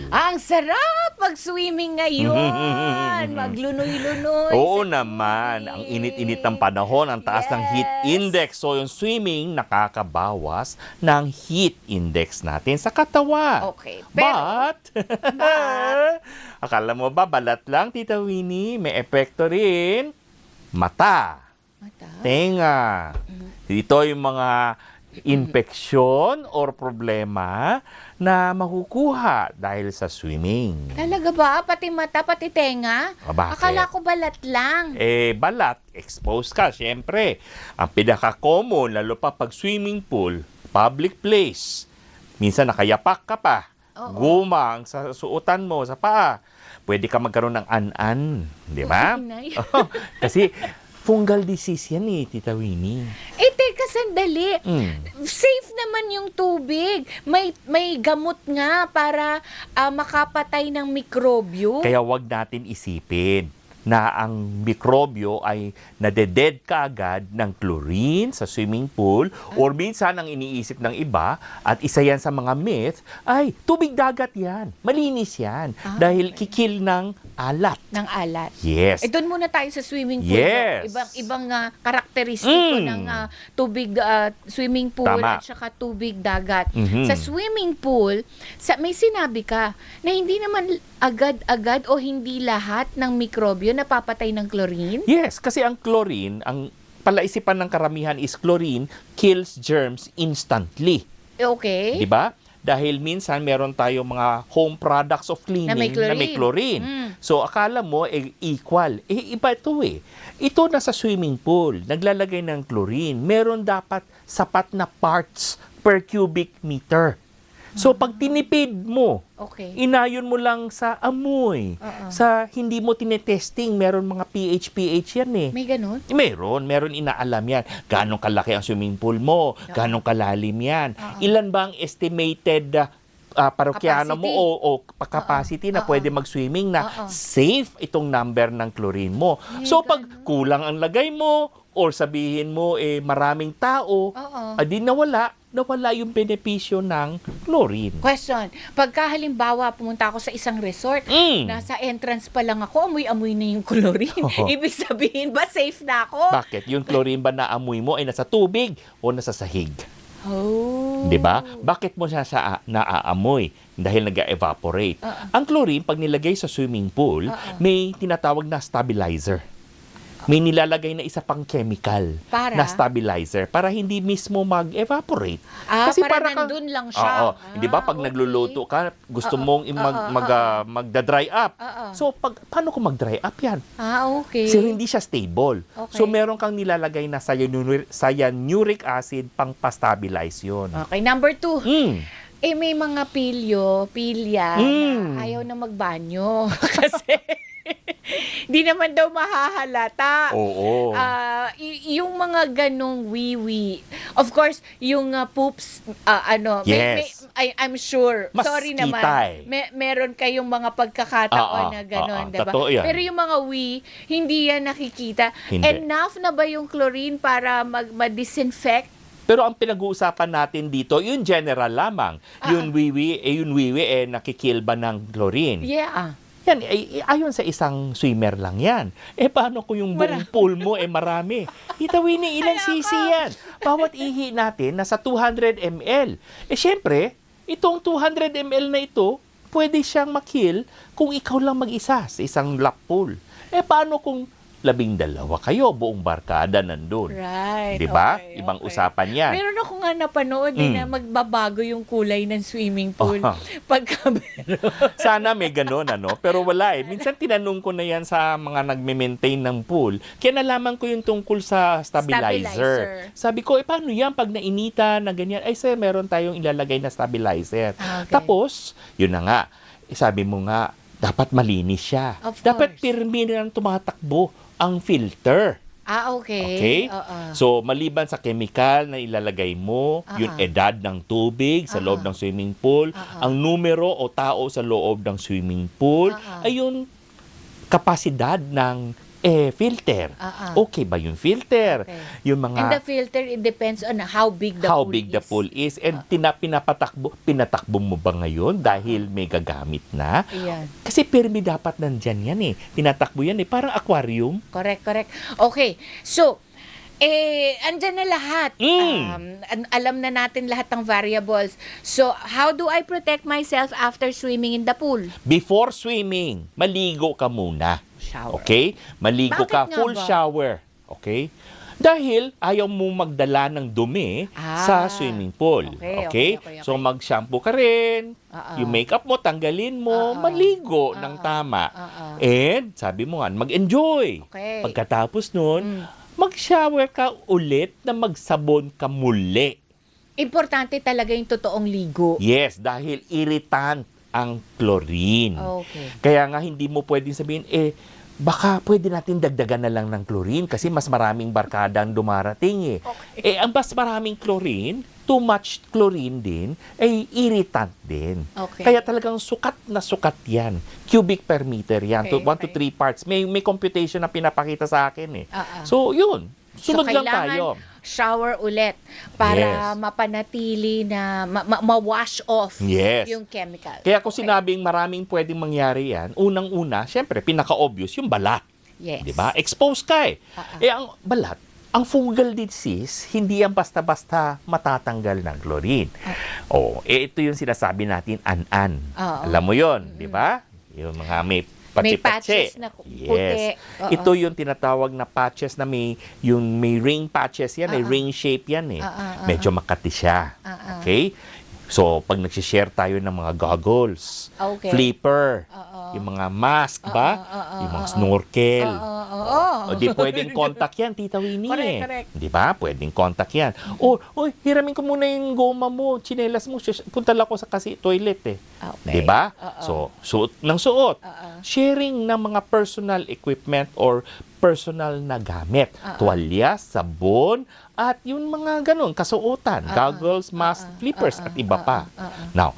Ang sarap mag-swimming ngayon. Maglunoy-lunoy Oo sa naman, ang tubig. init-init ng panahon, ang taas ng heat Yes. index. So yung swimming nakakabawas ng heat index natin sa katawan. Okay. Pero, But, akala mo ba balat lang, Tita Winnie? May epekto rin. Mata, mata? tenga. Dito yung mga infeksyon or problema na makukuha dahil sa swimming. Talaga ba? Pati mata, pati tenga? Bakit? Akala ko balat lang. Balat, exposed ka, syempre. Ang pinaka-common, lalo pa pag swimming pool, public place, minsan nakayapak ka pa, Oo. gumang sa suotan mo, sa paa, pwede ka magkaroon ng an-an, di ba? Inay. Kasi fungal disease yan Tita Winnie. Teka, sandali. Safe naman yung tubig. May gamot nga para makapatay ng mikrobyo. Kaya wag natin isipin na ang mikrobyo ay nadeded kaagad ng chlorine sa swimming pool or minsan ang iniisip ng iba at isa yan sa mga myth ay tubig dagat yan. Malinis yan dahil kikil ng alat. Ng alat. Yes. Doon muna tayo sa swimming pool. Yes. Ibang karakteristiko ng tubig, swimming pool Tama. at saka tubig dagat. Mhm. Sa swimming pool, may sinabi ka na hindi naman agad-agad o hindi lahat ng mikrobyo napapatay ng chlorine? Yes, kasi ang chlorine, ang palaisipan ng karamihan is chlorine kills germs instantly. Okay. 'Di ba? Dahil minsan meron tayong mga home products of cleaning Na may chlorine. So akala mo equal. Iba ito Ito na sa swimming pool, naglalagay ng chlorine. Meron dapat sapat na parts per cubic meter. So pag tinipid mo, Okay. inayon mo lang sa amoy. Sa hindi mo tinetesting, meron mga pH yan May ganun? Meron inaalam yan. Ganong kalaki ang swimming pool mo, ganong kalalim yan. Ilan ba ang estimated parokyano mo o capacity na pwede mag-swimming na safe itong number ng chlorine mo. So pag kulang ang lagay mo or sabihin mo maraming tao, adi nawala yung benepisyo ng chlorine. Question. Pagka halimbawa pumunta ako sa isang resort, nasa entrance pa lang ako, amoy-amoy na yung chlorine. Ibig sabihin ba safe na ako? Bakit? Yung chlorine ba na amoy mo ay nasa tubig o nasa sahig? Oh. 'Di ba? Bakit mo siya naaamoy? Dahil nag-evaporate. Ang chlorine, pag nilagay sa swimming pool, may tinatawag na stabilizer. May nilalagay na isa pang chemical Para? na stabilizer para hindi mismo mag-evaporate. Para nandun lang siya. Di ba? Pag nagluluto ka, gusto mong magda-dry up. So, paano kung mag-dry up yan? Okay. So, hindi siya stable. Okay. So, meron kang nilalagay na cyanuric acid pang pastabilize yun. Okay, number 2. Mm. May mga pilya na ayaw na magbanyo. Kasi di naman daw mahahalata. Oo. Yung mga ganong wiwi. Of course, yung poops, Yes. I'm sure. Mas Sorry naman. kitay. Meron kayong mga pagkakataon na ganon, diba? Totoo yan. Pero yung mga hindi yan nakikita. Hindi. Enough na ba yung chlorine para ma-disinfect? Pero ang pinag-uusapan natin dito, yung general lamang. Yung wiwi, nakikil ba ng chlorine? Yeah. Yan, ayon sa isang swimmer lang yan. Paano kung yung buong pool mo marami? Tita Winnie, ilang cc yan? Bawat ihi natin, nasa 200 ml. Siyempre, itong 200 ml na ito, pwede siyang makill kung ikaw lang mag-isa sa isang lap pool. Paano kung 12 kayo, buong barkada nandun? Right. Di ba? Okay, Ibang okay. usapan yan. Meron ako nga napanood na magbabago yung kulay ng swimming pool. Pagka meron. Sana may ganun, Pero wala Minsan tinanong ko na yan sa mga nagme-maintain ng pool. Kaya nalaman ko yung tungkol sa stabilizer. Sabi ko, paano yan pag nainitan na ganyan? Sir, meron tayong ilalagay na stabilizer. Okay. Tapos, yun na nga. Sabi mo nga, dapat malinis siya. Of Dapat course. pirmi na tumatakbo ang filter. Okay. Okay? Oo. So, maliban sa chemical na ilalagay mo, yung edad ng tubig sa loob ng swimming pool, ang numero o tao sa loob ng swimming pool, ay yung kapasidad ng filter. Okay ba yung filter? Okay. Yung mga And the filter, it depends on how big the pool is. And pinatakbo mo ba ngayon dahil may gagamit na? Ayan. Kasi permi dapat nandyan yan eh. Tinatakbo yan eh. Parang aquarium. Correct. Okay. So, andyan na lahat. Alam na natin lahat ng variables. So, how do I protect myself after swimming in the pool? Before swimming, maligo ka muna. Shower. Okay? Maligo Bakit ka, nga full ba? shower. Okay? Dahil ayaw mo magdala ng dumi sa swimming pool. Okay? So mag-shampoo ka rin, yung makeup mo, tanggalin mo, maligo ng tama. And sabi mo nga, mag-enjoy. Okay. Pagkatapos nun, mag-shower ka ulit na magsabon ka muli. Importante talaga yung totoong ligo. Yes, dahil irritant ang chlorine. Okay. Kaya nga hindi mo pwedeng sabihin, baka pwede natin dagdagan na lang ng chlorine kasi mas maraming barkada ang dumarating Okay. Ang mas maraming chlorine, too much chlorine din, ay irritant din. Okay. Kaya talagang sukat na sukat yan. Cubic per meter yan. Okay, 1 to 3 parts. May computation na pinapakita sa akin So, yun. Sunod lang tayo. Shower ulit para mapanatili na ma-wash off yung chemical. Kaya kung sinabing maraming pwedeng mangyari yan, unang-una, syempre, pinaka-obvious, yung balat. Yes. Diba? Expose ka ang balat, ang fungal disease, hindi yan basta-basta matatanggal ng chlorine. Ito yung sinasabi natin, an-an. Alam mo yon, di ba? Yung mga may patches na puti. Yes. Ito yung tinatawag na patches na may ring patches yan, ring shape yan Medyo makati siya. Okay? So, pag nagsishare tayo ng mga goggles, flipper, yung mga mask ba? Yung mga snorkel. Di pwedeng contact yan, Tita Winnie. Correct. Di ba? Pwedeng contact yan. Hiramin ko muna yung goma mo, tsinelas mo. Punta lang ko sa toilet Okay. Di ba? So, suot ng suot. Sharing ng mga personal equipment or personal na gamit. Tuwalya, sabon, at yung mga ganun, kasuotan, goggles, mask, flippers, at iba pa. Now,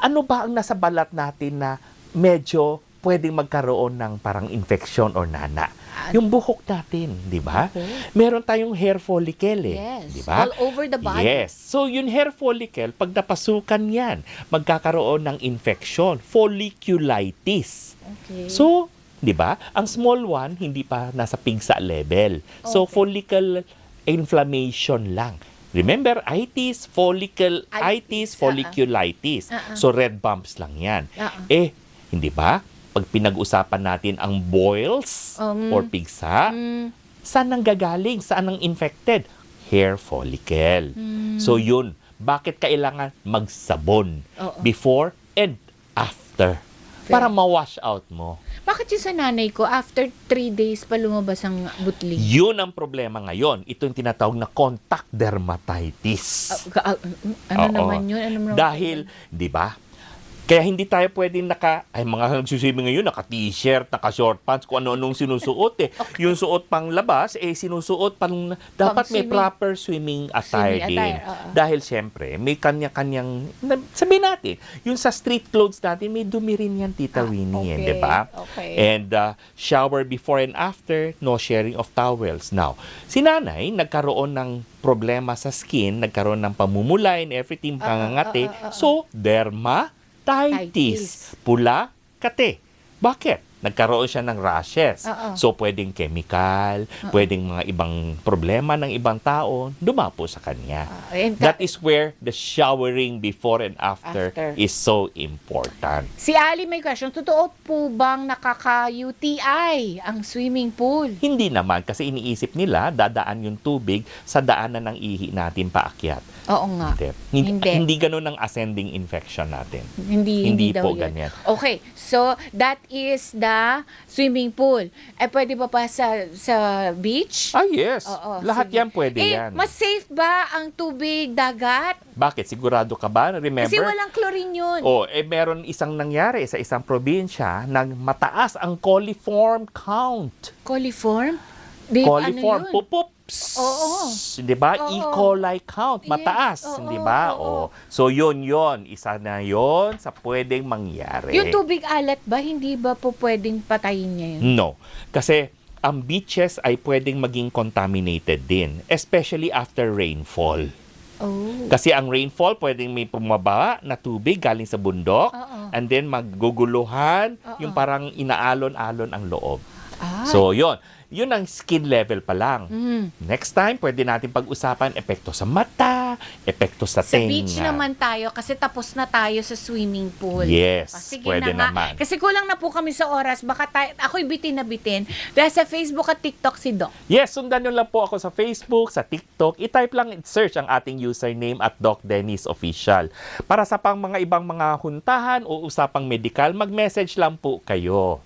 ano ba ang nasa balat natin na medyo pwedeng magkaroon ng parang infection or nana? Yung buhok natin, di ba? Okay. Meron tayong hair follicle Yes. di ba? All over the body. Yes. So, yung hair follicle, pag napasukan yan, magkakaroon ng infection, folliculitis. Okay. So, di ba? Ang small one, hindi pa nasa pigsa level. So, follicle inflammation lang. Remember, itis, folliculitis. So, red bumps lang yan. Hindi ba? Pag pinag-usapan natin ang boils or pigsa, saan nang gagaling? Saan nang infected? Hair follicle. So, yun. Bakit kailangan magsabon before and after? Para ma-wash out mo. Bakit yung sa nanay ko, after 3 days pa lumabas ang butli? Yun ang problema ngayon. Ito yung tinatawag na contact dermatitis. Naman yun? Dahil, di ba, kaya hindi tayo pwedeng mga nagsuswimming ngayon, naka-t-shirt, naka-short pants, kung ano-anong sinusuot Yung suot pang labas, sinusuot pang, dapat may proper swimming attire din. Dahil siyempre, may kanya-kanyang, sabihin natin, yung sa street clothes natin, may dumi rin yan, Tita Winnie, di ba? Okay. And shower before and after, no sharing of towels. Now, si nanay, nagkaroon ng problema sa skin, nagkaroon ng pamumulay and everything, pangangati. So, dermatitis. Pula, kate. Bakit? Nagkaroon siya ng rashes. So, pwedeng chemical, pwedeng mga ibang problema ng ibang tao, dumapo sa kanya. That is where the showering before and after is so important. Si Ali may question, totoo po bang nakaka-UTI ang swimming pool? Hindi naman, kasi iniisip nila, dadaan yung tubig sa daanan ng ihi natin paakyat. Oo nga. Hindi ganun ang ascending infection natin. Hindi po daw ganyan. Okay, so that is the swimming pool. Pwede ba pa sa beach? Yes. Lahat yan pwede yan. Mas safe ba ang tubig dagat? Bakit? Sigurado ka ba? Remember? Kasi walang chlorine yun. Meron isang nangyari sa isang probinsya nang mataas ang coliform count. Coliform? Coliform, Ano yun? pupup. Oo. 'Di ba? Oo. E. coli count, Yes. mataas, Oo, 'di ba? oo. So, yun. Isa na yun sa pwedeng mangyari. Yung tubig alat ba, hindi ba po pwedeng patayin niya yun? No. Kasi ang beaches ay pwedeng maging contaminated din, especially after rainfall. Oh. Kasi ang rainfall, pwedeng may pumaba na tubig galing sa bundok, Oo. and then magguguluhan, Oo. yung parang inaalon-alon ang loob. Ah. So, yun ang skin level pa lang. Mm. Next time, pwede natin pag-usapan epekto sa mata, epekto sa Sa tenga. beach naman tayo kasi tapos na tayo sa swimming pool. Yes, Sige pwede na nga. naman. Kasi kulang na po kami sa oras. Baka ako'y bitin na bitin. Dahil sa Facebook at TikTok si Doc. Yes, sundan nyo lang po ako sa Facebook, sa TikTok. I-type lang, search ang ating username at Doc Dennis Official. Para sa pang mga ibang mga huntahan o usapang medikal, mag-message lang po kayo.